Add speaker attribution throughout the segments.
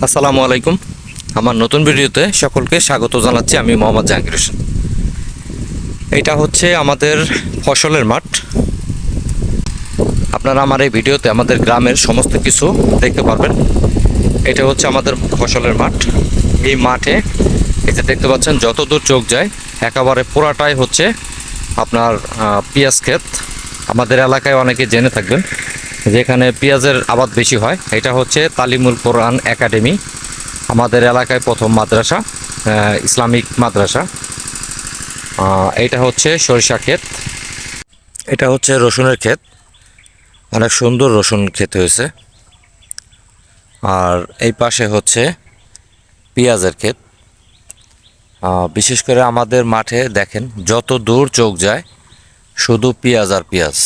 Speaker 1: আসসালামু আলাইকুম। আমার নতুন ভিডিওতে সকলকে স্বাগত জানাচ্ছি। আমি মোহাম্মদ জাহাঙ্গীর হোসেন। এটা হচ্ছে আমাদের ফসলের মাঠ। আপনারা আমার এই ভিডিওতে আমাদের গ্রামের সমস্ত কিছু দেখতে পারবেন। এটা হচ্ছে আমাদের ফসলের মাঠ। এই মাঠে এই যে দেখতে পাচ্ছেন, যত দূর চোখ যায় একেবারে পুরাটাই হচ্ছে আপনার পেঁয়াজ ক্ষেত। আমাদের এলাকায় অনেকে জেনে থাকবেন যেখানে পেঁয়াজের আবাদ বেশি হয়। এটা হচ্ছে তালিমুল কোরআন একাডেমি, আমাদের এলাকায় প্রথম মাদ্রাসা, ইসলামিক মাদ্রাসা। এটা হচ্ছে সরিষা ক্ষেত, এটা হচ্ছে রসুনের ক্ষেত। অনেক সুন্দর রসুন ক্ষেত হয়েছে। আর এই পাশে হচ্ছে পেঁয়াজের ক্ষেত। বিশেষ করে আমাদের মাঠে দেখেন, যত দূর চোখ যায় শুধু পেঁয়াজ আর পেঁয়াজ।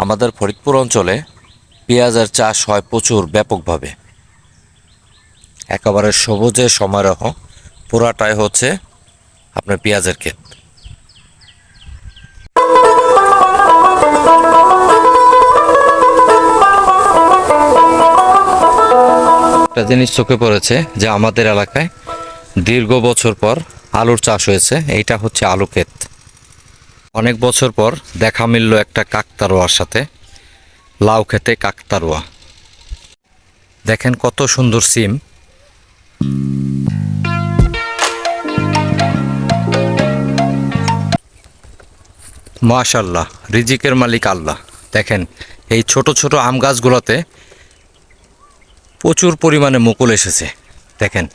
Speaker 1: আমাদের ফরিদপুর অঞ্চলে পেঁয়াজের চাষ হয় প্রচুর ব্যাপকভাবে। একেবারে সবুজে সমারোহ, পুরাটাই হচ্ছে আপনার পেঁয়াজের ক্ষেত। একটা জিনিস চোখে পড়েছে যে আমাদের এলাকায় দীর্ঘ বছর পর আলুর চাষ হয়েছে। এইটা হচ্ছে আলু ক্ষেত। অনেক বছর পর দেখা মিলল একটা কাকতারোয়ার সাথে। লাউ খেতে কাকতারোয়া, দেখেন কত সুন্দর সিম। মাশাল্লাহ, রিজিকের মালিক আল্লাহ। দেখেন এই ছোট ছোট আম গাছগুলোতে প্রচুর পরিমাণে মুকুল এসেছে। দেখেন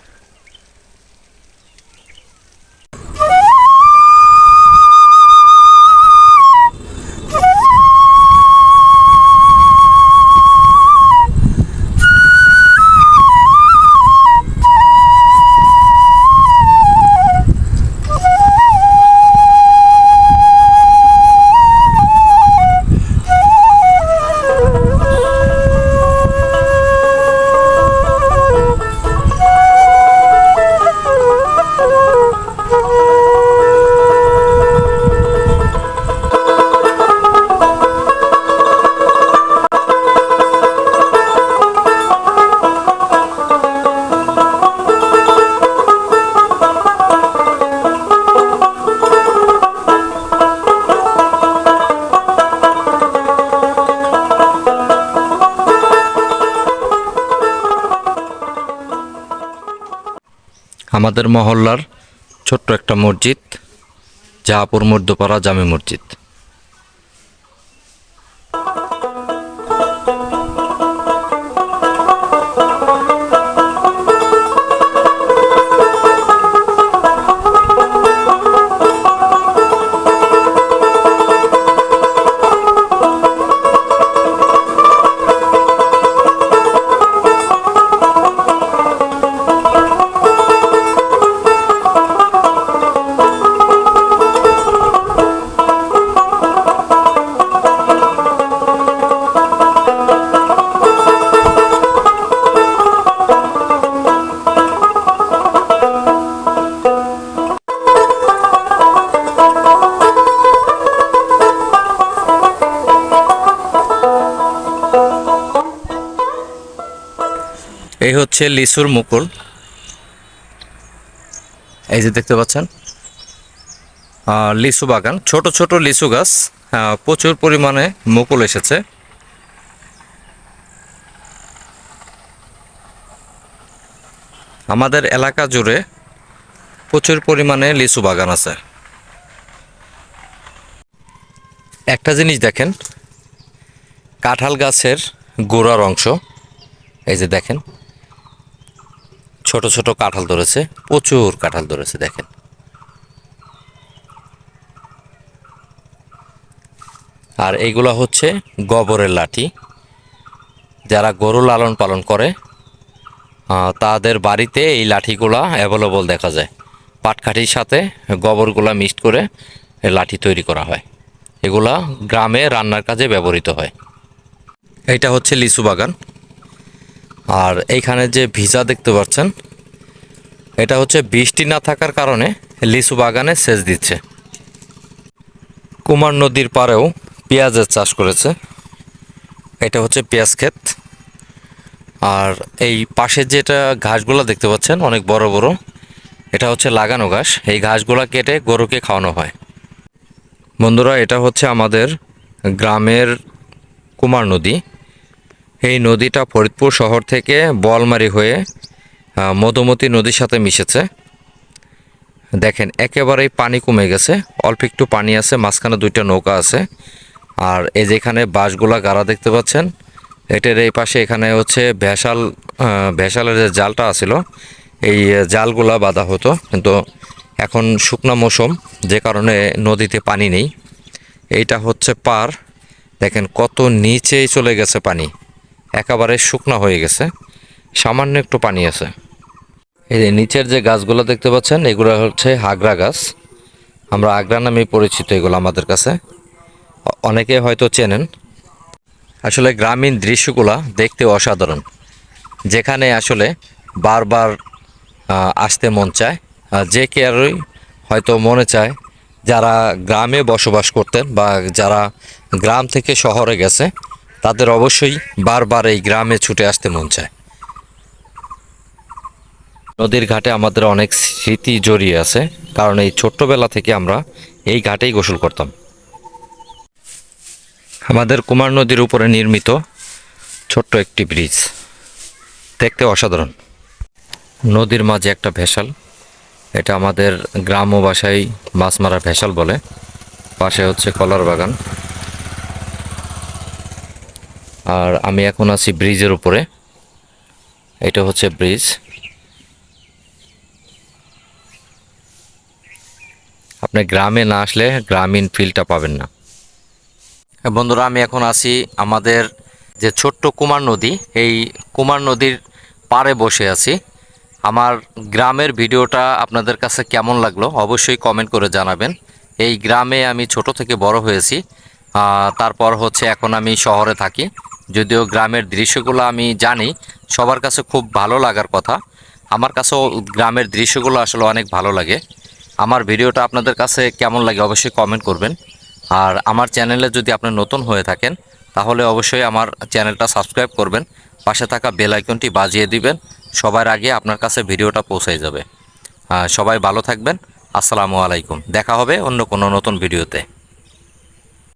Speaker 1: আমাদের মহল্লার ছোট্ট একটা মসজিদ, জাহাপুর মধ্যপাড়া জামে মসজিদ। এই হচ্ছে লিচুর মুকুল। এই যে দেখতে পাচ্ছেন লিচু বাগান, ছোট ছোট লিচু গাছ, প্রচুর পরিমাণে মুকুল এসেছে। আমাদের এলাকা জুড়ে প্রচুর পরিমাণে লিচু বাগান আছে। একটা জিনিস দেখেন, কাঁঠাল গাছের গোড়ার অংশ। এই যে দেখেন ছোট ছোট কাঁঠাল ধরেছে, প্রচুর কাঁঠাল ধরেছে দেখেন। আর এইগুলা হচ্ছে গোবরের লাঠি। যারা গরু লালন পালন করে তাদের বাড়িতে এই লাঠিগুলা অ্যাভেলেবল দেখা যায়। পাটকাঠির সাথে গোবরগুলা মিক্সড করে লাঠি তৈরি করা হয়। এগুলা গ্রামে রান্নার কাজে ব্যবহৃত হয়। এইটা হচ্ছে লিচু বাগান। আর এইখানে যে ভিজা দেখতে পাচ্ছেন, এটা হচ্ছে বৃষ্টি না থাকার কারণে লিচু বাগানে সেচ দিচ্ছে। কুমার নদীর পাড়েও পেঁয়াজের চাষ করেছে। এটা হচ্ছে পেঁয়াজ ক্ষেত। আর এই পাশে যেটা ঘাসগুলো দেখতে পাচ্ছেন অনেক বড় বড়, এটা হচ্ছে লাগানো ঘাস। এই ঘাসগুলো কেটে গরুকে খাওয়ানো হয়। বন্ধুরা, এটা হচ্ছে আমাদের গ্রামের কুমার নদী। এই নদীটা ফরিদপুর শহর থেকে বোয়ালমারী হয়ে মধুমতি নদীর সাথে মিশেছে। দেখেন একেবারেই পানি কমে গেছে, অল্প একটু পানি আছে, মাঝখানে দুইটা নৌকা আছে। আর এই যেখানে বাঁশগুলা গাড়া দেখতে পাচ্ছেন, এটার এই পাশে এখানে হচ্ছে ভেসালের যে জালটা আছিল, এই জালগুলা বাঁধা হতো, কিন্তু এখন শুকনো মৌসুম, যে কারণে নদীতে পানি নেই। এইটা হচ্ছে পার, দেখেন কত নিচেই চলে গেছে পানি, একেবারে শুকনো হয়ে গেছে, সামান্য একটু পানি আছে। এই যে নিচের যে গাছগুলো দেখতে পাচ্ছেন, এগুলো হচ্ছে হাগরা গাছ। আমরা আগ্রা নামে পরিচিত এগুলো আমাদের কাছে, অনেকে হয়তো চেনেন। আসলে গ্রামীণ দৃশ্যগুলা দেখতে অসাধারণ, যেখানে আসলে বারবার আসতে মন চায়। যে কেয়ারই হয়তো মনে চায়, যারা গ্রামে বসবাস করতেন বা যারা গ্রাম থেকে শহরে গেছে, তাদের অবশ্যই বারবার এই গ্রামে ছুটে আসতে মন চায়। নদীর ঘাটে আমাদের অনেক স্মৃতি জড়িয়ে আছে, কারণ এই ছোট্টবেলা থেকে আমরা এই ঘাটেই গোসল করতাম। আমাদের কুমার নদীর উপরে নির্মিত ছোট্ট একটি ব্রিজ, দেখতে অসাধারণ। নদীর মাঝে একটা ভেসাল, এটা আমাদের গ্রাম্য ভাষায় মাছ মারা ভেসাল বলে। পাশে হচ্ছে কলার বাগান। আর আমি এখন আছি ব্রিজের উপরে, এটা হচ্ছে ব্রিজ। আপনি গ্রামে না আসলে গ্রামীণ ফিলটা পাবেন না। বন্ধুরা, আমি এখন আছি আমাদের যে ছোট্ট কুমার নদী, এই কুমার নদীর পাড়ে বসে আছি। আমার গ্রামের ভিডিওটা আপনাদের কাছে কেমন লাগলো অবশ্যই কমেন্ট করে জানাবেন। এই গ্রামে আমি ছোট থেকে বড় হয়েছি, তারপর হচ্ছে এখন আমি শহরে থাকি। যদিও গ্রামের দৃশ্যগুলো আমি জানি সবার কাছে খুব ভালো লাগার কথা, আমার কাছেও গ্রামের দৃশ্যগুলো আসলে অনেক ভালো লাগে। আমার ভিডিওটা আপনাদের কাছে কেমন লাগে অবশ্যই কমেন্ট করবেন। আর আমার চ্যানেলে যদি আপনি নতুন হয়ে থাকেন, তাহলে অবশ্যই আমার চ্যানেলটা সাবস্ক্রাইব করবেন, পাশে থাকা বেল আইকনটি বাজিয়ে দিবেন, সবার আগে আপনার কাছে ভিডিওটা পৌঁছে যাবে। সবাই ভালো থাকবেন। আসসালামু আলাইকুম। দেখা হবে অন্য কোনো নতুন ভিডিওতে।